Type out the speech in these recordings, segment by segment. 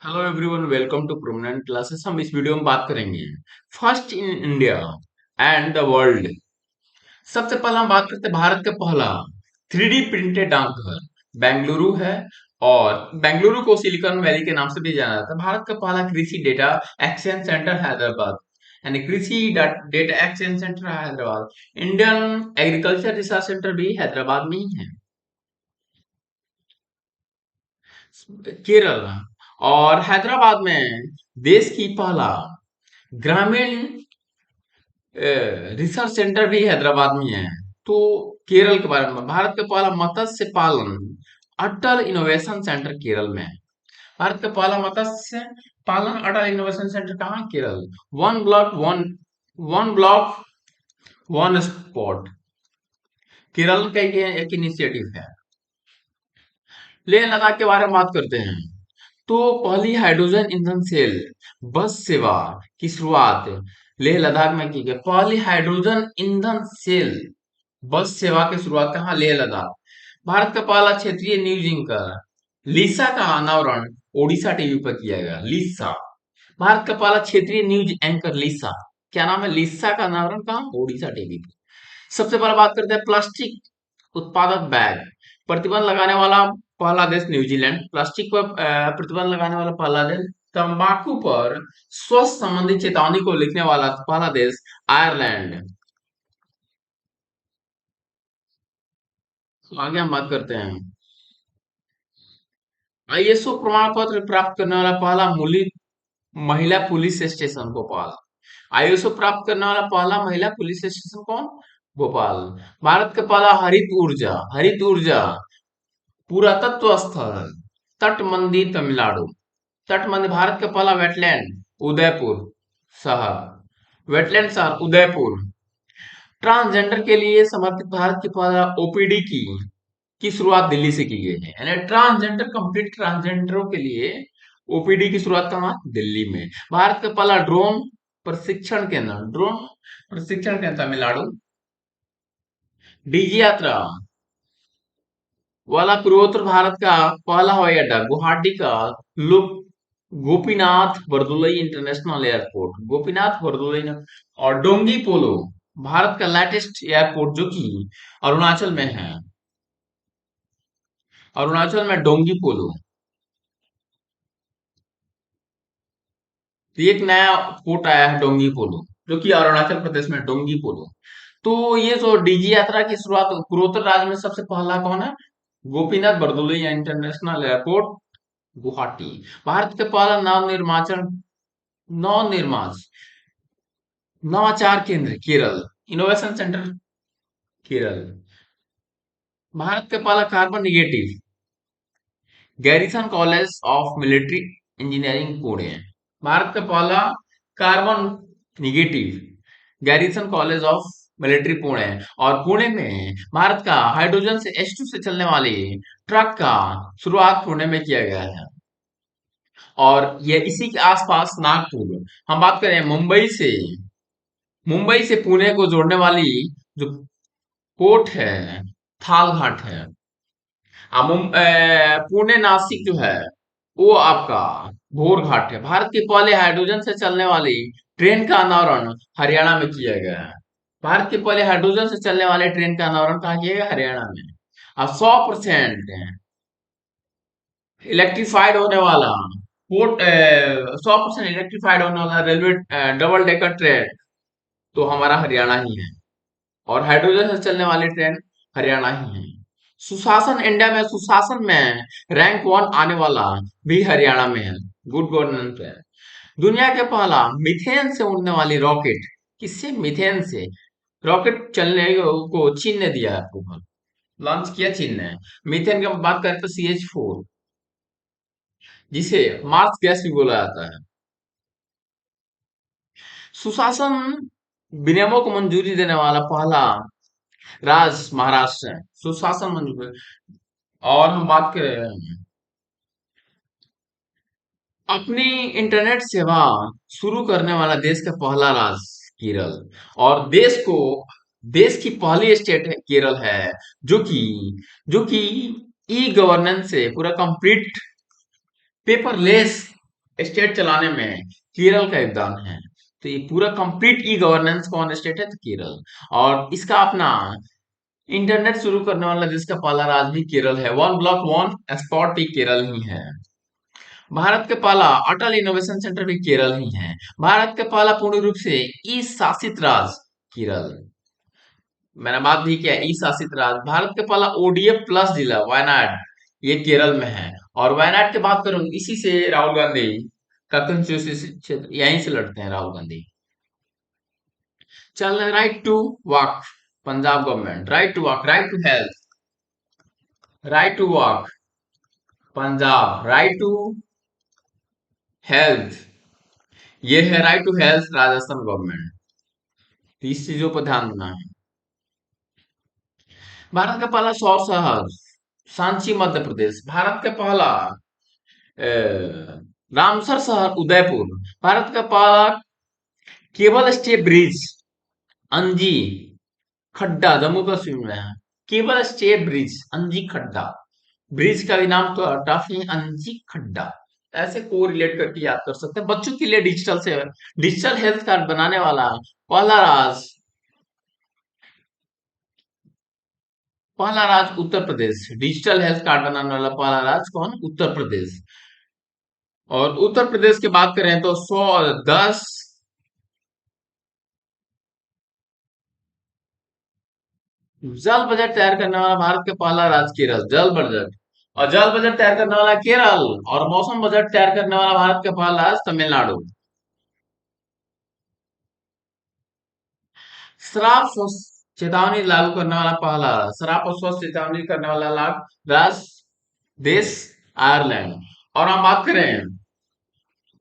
Hello everyone, welcome to prominent classes. हम इस video में बात करेंगे first in India and the world. सबसे पहले हम बात करते हैं भारत का पहला 3D प्रिंटेड डाकघर बेंगलुरु है। और बेंगलुरु को सिलिकॉन वैली के नाम से भी जाना जाता है। भारत का पहला कृषि डेटा एक्सचेंज सेंटर हैदराबाद, यानी कृषि data exchange centre Hyderabad. Indian agriculture research centre भी हैदराबाद में ही है। केरल और हैदराबाद में देश की पहला ग्रामीण रिसर्च सेंटर भी हैदराबाद में है। तो केरल के बारे में, भारत का पहला मत्स्य पालन अटल इनोवेशन सेंटर केरल में है। भारत का पहला मत्स्य पालन अटल इनोवेशन सेंटर कहाँ? Kerala. One block one spot Kerala का ये एक इनिशिएटिव है। लेह लद्दाख के बारे में बात करते हैं। तो पहली हाइड्रोजन ईंधन सेल बस सेवा की शुरुआत लेह लद्दाख में की गई। पहली हाइड्रोजन ईंधन सेल बस सेवा की शुरुआत कहाँ? लेह लद्दाख। भारत का पहला क्षेत्रीय न्यूज एंकर लिसा का अनावरण ओडिशा टीवी पर किया गया। लिसा, भारत का पहला क्षेत्रीय न्यूज एंकर लिसा, क्या नाम है? लिसा का अनावरण कहाँ? ओडिशा टीवी पर। सबसे पहले बात करते हैं प्लास्टिक उत्पादक बैग प्रतिबंध लगाने वाला पहला देश न्यूजीलैंड। प्लास्टिक पर प्रतिबंध लगाने वाला पहला देश। तंबाकू पर स्वास्थ्य संबंधी चेतावनी को लिखने वाला पहला देश आयरलैंड। तो आगे हम बात करते हैं आईएसओ प्रमाण पत्र प्राप्त करने वाला पहला महिला पुलिस स्टेशन भोपाल। आईएसओ प्राप्त करने वाला पहला महिला पुलिस स्टेशन कौन? भोपाल। भारत का पहला हरित ऊर्जा पुरातत्व स्थल तटमंदी तमिलनाडु। तटमंदी, भारत का पहला वेटलैंड उदयपुर शहर। वेटलैंड शहर उदयपुर। ट्रांसजेंडर के लिए समर्पित भारत की पहला ओपीडी की शुरुआत दिल्ली से की गई है। यानी ट्रांसजेंडर, कंप्लीट ट्रांसजेंडरों के लिए ओपीडी की शुरुआत कहाँ? दिल्ली में। भारत का पहला ड्रोन प्रशिक्षण केंद्र तमिलनाडु। डीजी यात्रा वाला पूर्वोत्तर भारत का पहला हवाई अड्डा गुवाहाटी का लोक गोपीनाथ बरदुलई इंटरनेशनल एयरपोर्ट। गोपीनाथ बरदुलई और डोंगी पोलो, भारत का लेटेस्ट एयरपोर्ट जो कि अरुणाचल में है। अरुणाचल में डोंगी पोलो, तो एक नया पोर्ट आया है डोंगी पोलो, जो कि अरुणाचल प्रदेश में डोंगी पोलो। तो ये जो डीजी यात्रा की शुरुआत पूर्वोत्तर राज्य में सबसे पहला कौन है? Gopinath Bordoloi international airport Guwahati. भारत का पहला नवनिर्माण नवाचार केंद्र केरल, इनोवेशन सेंटर केरल। भारत का पहला carbon negative garrison college of military engineering Pune. Bharat का पहला carbon negative garrison college of military Pune. और पुणे में भारत का हाइड्रोजन से H2 से चलने वाली ट्रक का शुरुआत पुणे में किया गया है। और ये इसी के आसपास नागपुर, हम बात करें मुंबई से पुणे को जोड़ने वाली जो पोर्ट है थाल घाट है। पुणे नासिक जो है वो आपका घोर घाट है। भारत की पहले हाइड्रोजन से चलने वाली ट्रेन का अनावरण हरियाणा में किया गया है। भारत की पहले हाइड्रोजन से चलने वाले ट्रेन का अनावरण कहाँ किया गया? हरियाणा में। अब 100% इलेक्ट्रिफाइड होने वाला 100% इलेक्ट्रिफाइड होने वाला रेलवे डबल डेकर ट्रेन तो हमारा हरियाणा ही है। और हाइड्रोजन से चलने वाली ट्रेन हरियाणा ही है। सुशासन में रैंक 1 आने वाला भी हरियाणा में है। गुड गवर्नेंस है। दुनिया के पहला मीथेन से उड़ने वाली रॉकेट, किससे? मीथेन से रॉकेट चलने को चीन ने दिया है अप्रूवल, लॉन्च किया चीन ने। मीथेन की बात करें तो CH4, जिसे मार्स गैस भी बोला जाता है। सुशासन विनियमों को मंजूरी देने वाला पहला राज्य महाराष्ट्र है। सुशासन मंजूरी। और हम बात करें अपनी इंटरनेट सेवा शुरू करने वाला देश का पहला राज्य केरल। और देश की पहली स्टेट है केरल है, जो कि ई गवर्नेंस से पूरा कंप्लीट पेपरलेस स्टेट चलाने में केरल का योगदान है। तो ये पूरा कंप्लीट ई गवर्नेंस कौन स्टेट है? तो केरल। और इसका अपना इंटरनेट शुरू करने वाला देश का पहला राज्य भी केरल है। वन ब्लॉक वन स्पॉट भी केरल ही है। भारत के पहला अटल इनोवेशन सेंटर भी केरल ही है। भारत के पहला पूर्ण रूप से ई शासित राज्य केरल। मैंने बात भी किया ई शासित राज्य। भारत के पहला ओडीएफ प्लस जिला वायनाड, ये केरल में है। और वायनाड की बात करूं, इसी से राहुल गांधी का कंस्टिट्यूंसी क्षेत्र, यहीं से लड़ते हैं राहुल गांधी। चल, right to walk, Punjab government. Right to walk, right to health, right to walk Punjab. Right to health, ये है right to health Rajasthan government. 30 चीजों पर ध्यान देना है। भारत का पहला सौर शहर सांची मध्य प्रदेश। भारत का पहला रामसर शहर उदयपुर। भारत का पहला केबल स्टे ब्रिज अंजी खड्डा जम्मू कश्मीर में है। केबल स्टे ब्रिज अंजी खड्डा, ब्रिज का भी नाम तो काफी अंजी खड्डा। ऐसे को रिलेट करके याद कर सकते हैं। बच्चों के लिए डिजिटल हेल्थ कार्ड बनाने वाला पहला राज्य, Uttar Pradesh. Digital health card बनाने वाला पहला राज्य कौन? उत्तर प्रदेश। और उत्तर प्रदेश की बात करें तो 110 जल बजट तैयार करने वाला भारत का पहला राज्य केरल, जल बजट। और जल बजट तैयार करने वाला केरल, और मौसम बजट तैयार करने वाला भारत का पहला राज्य तमिलनाडु। शराब चेतावनी लागू करने वाला पहला, शराब और स्वस्थ चेतावनी करने वाला राज्य देश आयरलैंड। और हम बात करें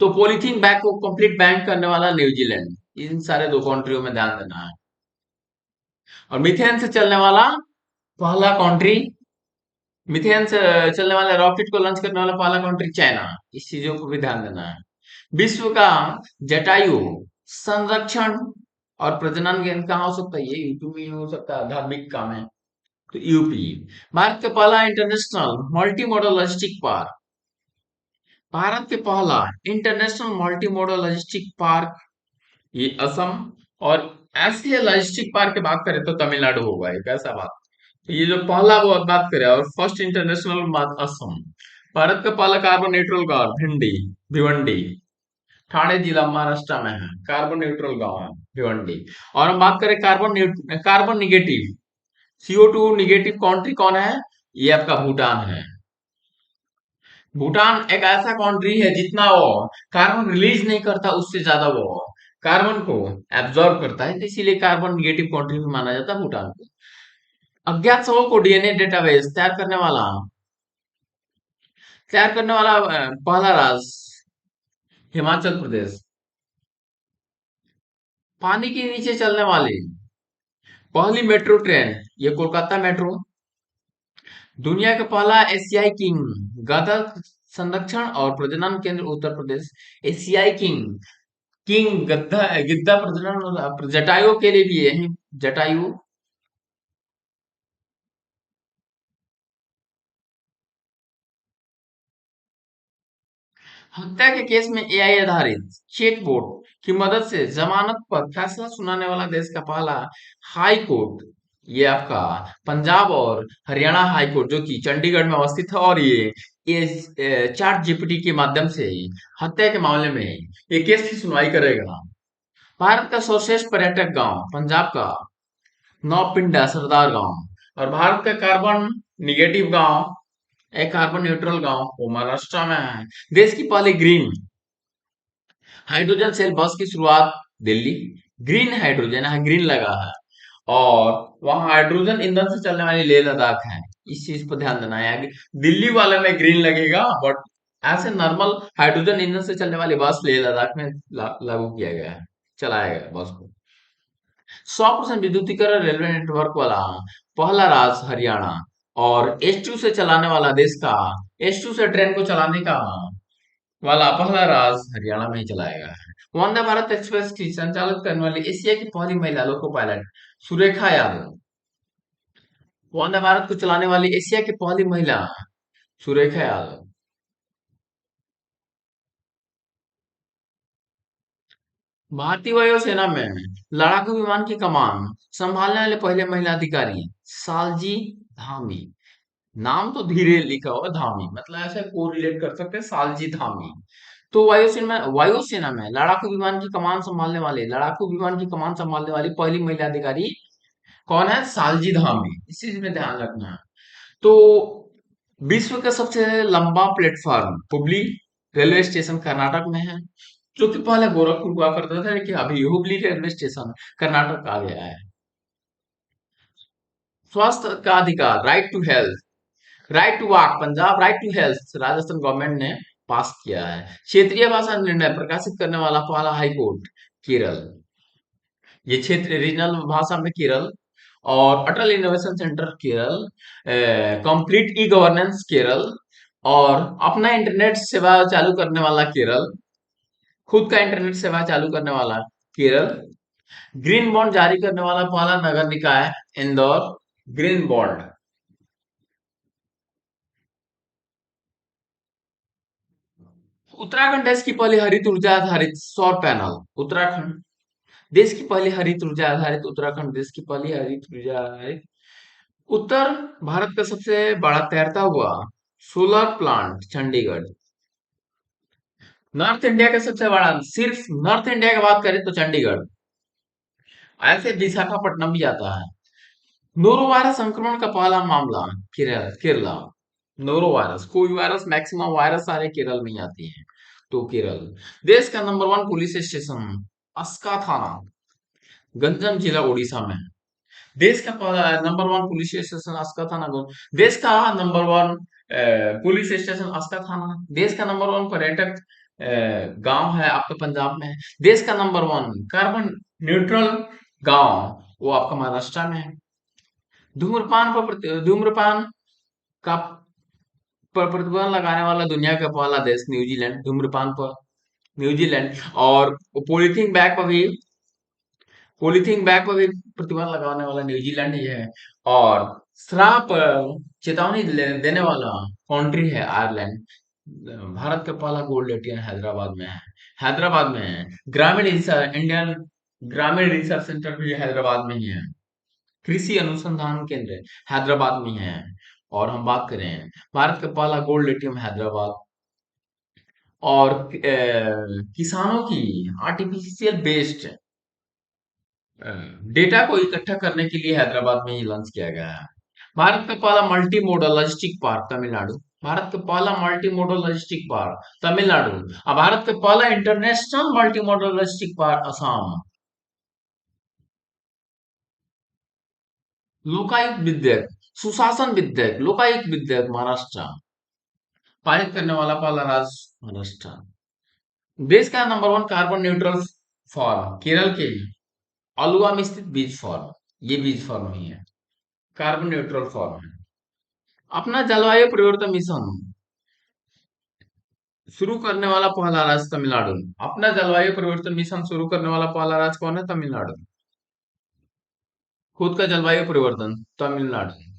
तो पॉलीथीन बैग को कंप्लीट बैन करने वाला न्यूजीलैंड। इन सारे दो कंट्रियों में ध्यान देना है। और मीथेन से चलने वाला पहला कंट्री, मिथेन से चलने वाले रॉकेट को लॉन्च करने वाला पहला कंट्री चाइना। इस चीजों को भी ध्यान देना है। विश्व का जटायु संरक्षण और प्रजनन केंद्र कहाँ हो सकता है? ये यूपी में हो सकता है, धार्मिक काम है तो यूपी। भारत का पहला international multi modal logistic park, Bharat के पहला international multi modal logistic park ये असम। और ऐसे लॉजिस्टिक पार्क की बात करें तो तमिलनाडु होगा एक ऐसा बात। तो ये जो पहला वो बात करें, और फर्स्ट इंटरनेशनल असम। भारत का पहला कार्बन न्यूट्रल गांव भिंडी, भिवंडी, ठाणे जिला महाराष्ट्र में है। कार्बन न्यूट्रल गांव है भिवंडी। और हम बात करें carbon negative, CO2 negative country कौन है? ये आपका भूटान है। भूटान एक ऐसा कंट्री है जितना वो कार्बन रिलीज नहीं करता, उससे ज्यादा वो कार्बन को एब्जॉर्ब करता है। तो इसीलिए कार्बन निगेटिव कंट्री भी माना जाता है भूटान को। अज्ञात शवों को डीएनए डेटाबेस तैयार करने वाला पहला राज्य हिमाचल प्रदेश। पानी के नीचे चलने वाली पहली मेट्रो ट्रेन ये कोलकाता मेट्रो। दुनिया का पहला एशियाई किंग गधा संरक्षण और प्रजनन केंद्र उत्तर प्रदेश। एशियाई किंग, किंग गद्दा गिद्दा प्रजनन, जटायु के लिए भी है जटायु। हत्या के केस में एआई आधारित चेटबोट की मदद से जमानत पर फैसला सुनाने वाला देश का पहला हाई कोर्ट, ये आपका पंजाब और हरियाणा हाई कोर्ट, जो कि चंडीगढ़ में अवस्थित है। और ये चैट जीपीटी के माध्यम से हत्या के मामले में ये केस की सुनवाई करेगा। भारत का सर्वश्रेष्ठ पर्यटक गांव पंजाब का नौपिंडा सरदार गांव। और भारत का कार्बन निगेटिव गांव, एक कार्बन न्यूट्रल गांव, वो महाराष्ट्र में है। देश की पहली ग्रीन हाइड्रोजन सेल बस की शुरुआत दिल्ली। ग्रीन हाइड्रोजन, यहाँ ग्रीन लगा है। और वहाँ हाइड्रोजन ईंधन से चलने वाली लेह लद्दाख है। इस चीज पर ध्यान देना है। दिल्ली वाले में ग्रीन लगेगा, बट ऐसे नॉर्मल हाइड्रोजन ईंधन से चलने वाली बस लेह लद्दाख में लागू किया गया है, चलाया गया बस को। 100% विद्युतीकरण रेलवे नेटवर्क वाला पहला राज्य हरियाणा। और S2 से चलाने वाला देश का, S2 से ट्रेन को चलाने का वाला पहला राज्य हरियाणा में ही चलाया गया है। वंदे भारत एक्सप्रेस की संचालित करने वाली एशिया की पहली महिला लोको पायलट सुरेखा यादव। वंदे भारत को चलाने वाली एशिया की पहली महिला सुरेखा यादव। भारतीय वायुसेना में लड़ाकू विमान की कमान संभालने वाले पहले महिला अधिकारी सालजी धामी। नाम तो धीरे लिखा हुआ धामी, मतलब ऐसे कोरिलेट कर सकते हैं सालजी धामी। तो वायुसेना में लड़ाकू विमान की कमान संभालने वाली पहली महिला अधिकारी कौन है? सालजी धामी। इस चीज में ध्यान रखना है। तो विश्व का सबसे लंबा platform Hubli railway station Karnataka में है, जो कि पहले गोरखपुर हुआ करता था, लेकिन अभी हुबली रेलवे स्टेशन कर्नाटक आ गया है। स्वास्थ्य का अधिकार, right to health, right to walk Punjab, right to health Rajasthan government ने पास किया है। क्षेत्रीय भाषा निर्णय प्रकाशित करने वाला पहला हाई कोर्ट केरल। ये क्षेत्र रीजनल भाषा में केरल। और Atal innovation centre Kerala, complete e governance Kerala, और अपना इंटरनेट सेवा चालू करने वाला केरल, खुद का इंटरनेट सेवा चालू करने वाला केरल, ग्रीन बॉन्ड जारी करने वाला पहला नगर निकाय इंदौर, ग्रीन बॉन्ड। उत्तराखंड देश की पहली हरित ऊर्जा आधारित सौर पैनल। उत्तराखंड देश की पहली हरित ऊर्जा आधारित उत्तराखंड देश की पहली हरित ऊर्जा आधारित उत्तर भारत का सबसे बड़ा तैरता हुआ solar plant Chandigarh. North India का सबसे बड़ा, सिर्फ नॉर्थ इंडिया की बात करें तो चंडीगढ़। ऐसे विशाखापट्टनम भी आता है। नोरो वायरस संक्रमण का पहला मामला केरला। नोरो वायरस, कोई वायरस, मैक्सिमम वायरस सारे केरल में ही आती है। तो केरल देश का number one police station Aska थाना, गंजम जिला उड़ीसा में है। देश का number one police station Aska थाना देश का number one police station Aska थाना। देश का नंबर वन पर्यटक गांव है आपका पंजाब में है। देश का नंबर वन कार्बन न्यूट्रल गांव वो आपका महाराष्ट्र में है। धूम्रपान का पर प्रतिबंध लगाने वाला दुनिया का पहला देश न्यूजीलैंड, धूम्रपान पर न्यूजीलैंड। और पॉलीथीन बैग पर भी प्रतिबंध लगाने वाला न्यूजीलैंड ही है। और शराब पर चेतावनी देने वाला कंट्री है आयरलैंड। भारत का पहला गोल्ड एटीएम हैदराबाद में है। हैदराबाद में है। इंडियन ग्रामीण रिसर्च सेंटर भी हैदराबाद में ही है। कृषि अनुसंधान केंद्र हैदराबाद में है। और हम बात करें भारत का पहला गोल्ड एटीएम हैदराबाद। और किसानों की आर्टिफिशियल बेस्ड डेटा को इकट्ठा करने के लिए हैदराबाद में ही लॉन्च किया गया है। भारत का पहला multi modal logistic park Tamil Nadu. Bharat का पहला multi modal logistic park Tamil Nadu. और भारत का पहला international multi modal logistic park Assam. Lokayukta विधेयक, सुशासन विधेयक, लोकायुक्त विधेयक महाराष्ट्र। पारित करने वाला पहला राज्य महाराष्ट्र। देश का number one carbon neutral form Kerala के अलुवा में स्थित बीज फॉर्म। ये बीज फॉर्म ही है, कार्बन न्यूट्रल फॉर्म है। अपना जलवायु परिवर्तन मिशन शुरू करने वाला पहला राज्य तमिलनाडु। अपना जलवायु परिवर्तन मिशन शुरू करने वाला पहला राज्य कौन है? तमिलनाडु। खुद का जलवायु परिवर्तन तमिलनाडु।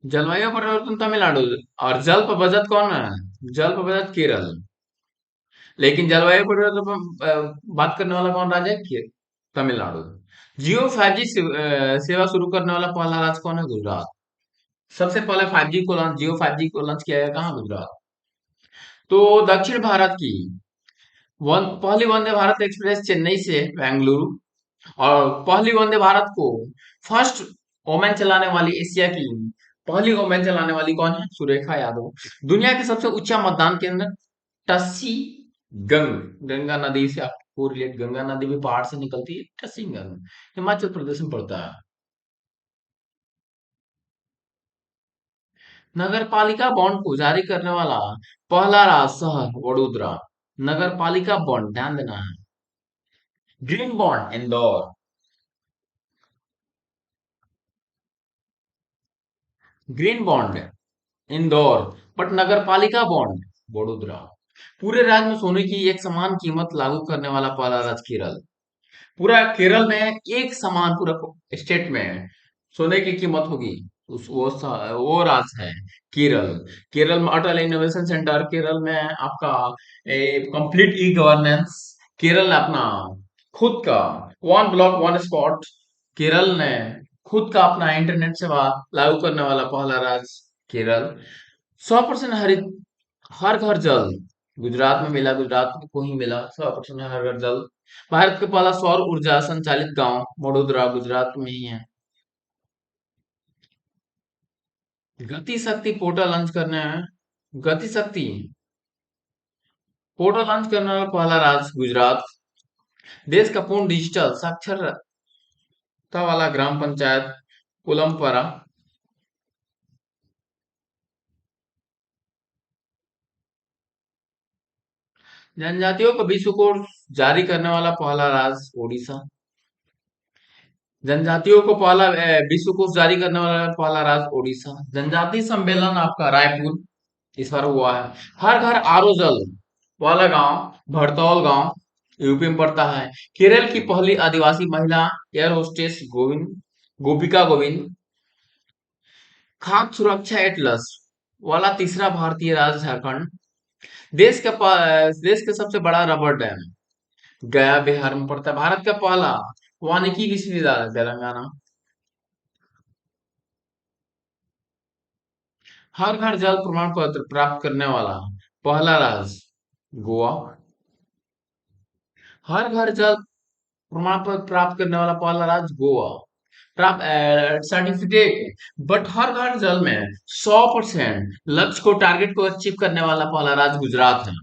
जलवायु परिवर्तन तमिलनाडु। और जल पर बचत कौन है? जल पर बचत केरल। लेकिन जलवायु परिवर्तन पर बात करने वाला कौन राज्य है? तमिलनाडु। जियो 5G सेवा शुरू करने वाला पहला राज्य कौन है? गुजरात। सबसे पहले 5G को लॉन्च, जियो 5G को लॉन्च किया गया कहाँ? गुजरात। तो दक्षिण भारत की पहली वंदे भारत एक्सप्रेस चेन्नई से बेंगलुरु। और पहली वंदे भारत को फर्स्ट वोमेन चलाने वाली, एशिया की पहली वोमेन चलाने वाली कौन है? सुरेखा यादव। दुनिया के सबसे ऊंचा मतदान केंद्र टस्सी गंगा नदी से आपको रिलेट, गंगा नदी भी पहाड़ से निकलती है। टस्सी गंग हिमाचल प्रदेश में पड़ता है। नगर पालिका बॉन्ड को जारी करने वाला पहला राज्य शहर वडोदरा। नगर पालिका बॉन्ड ध्यान देना है। Green bond Indore. Green bond Indore. But नगर पालिका बॉन्ड वडोदरा। पूरे राज्य में सोने की एक समान कीमत लागू करने वाला पहला राज्य केरल। पूरा केरल में एक समान, पूरा स्टेट में सोने की कीमत होगी, वो राज्य है केरल। केरल में अटल इनोवेशन सेंटर, केरल में आपका कंप्लीट ई गवर्नेंस, केरल ने अपना खुद का one block one spot, Kerala ने खुद का अपना इंटरनेट सेवा लागू करने वाला पहला राज्य केरल। 100% हरित, हर घर जल, गुजरात में मिला, गुजरात को ही मिला 100% हर घर जल। भारत का पहला सौर ऊर्जा संचालित गांव वडोदरा गुजरात में ही है। गति शक्ति पोर्टल लॉन्च करने गति शक्ति पोर्टल लॉन्च करने वाला पहला राज्य गुजरात। देश का पूर्ण डिजिटल साक्षरता वाला ग्राम पंचायत पुलमपरा। जनजातियों को विश्व कोड जारी करने वाला पहला राज्य ओडिशा। जनजातियों को पहला विश्व कोश जारी करने वाला पहला राज्य ओडिशा। जनजाति सम्मेलन आपका रायपुर इस बार हुआ है। हर घर आरो जल वाला गांव भड़तौल गांव यूपी में पड़ता है। केरल की पहली आदिवासी महिला एयर होस्टेस गोपिका गोविंद। खाद्य सुरक्षा एटलस वाला तीसरा भारतीय राज्य झारखंड। देश का सबसे बड़ा रबर डैम गया बिहार में पड़ता है। भारत का पहला वानिकी विश्वविद्यालय तेलंगाना। हर घर जल प्रमाण पत्र प्राप्त करने वाला पहला राज्य गोवा। हर घर जल प्रमाण पत्र प्राप्त करने वाला पहला राज्य गोवा। प्राप्त सर्टिफिकेट बट हर घर जल में 100% लक्ष्य को टारगेट को अचीव करने वाला पहला राज्य गुजरात है।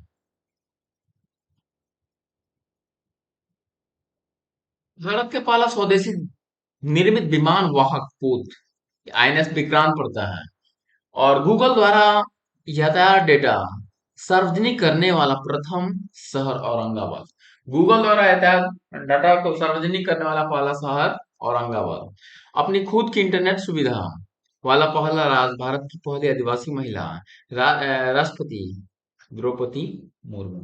भारत का पहला स्वदेशी निर्मित विमान वाहक पोत आईएनएस विक्रांत पड़ता है। और गूगल द्वारा यातायात डेटा सार्वजनिक करने वाला प्रथम शहर औरंगाबाद। गूगल द्वारा यातायात डाटा को सार्वजनिक करने वाला पहला शहर औरंगाबाद। अपनी खुद की इंटरनेट सुविधा वाला पहला राज्य भारत की पहली आदिवासी महिला राष्ट्रपति द्रौपदी मुर्मू।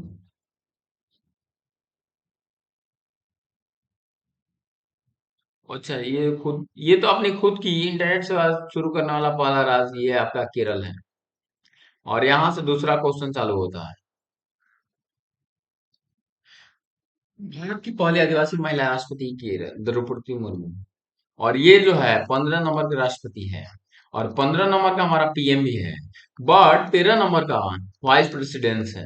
अच्छा, ये तो अपनी खुद की इंटरनेट सेवा शुरू करने वाला पहला राज्य ये आपका केरल है। और यहाँ से दूसरा क्वेश्चन चालू होता है। भारत की पहली आदिवासी महिला राष्ट्रपति की द्रौपदी मुर्मू। और ये जो है 15 नंबर के राष्ट्रपति है। और 15 नंबर का हमारा पीएम भी है। बट 13 नंबर का वाइस प्रेसिडेंट है।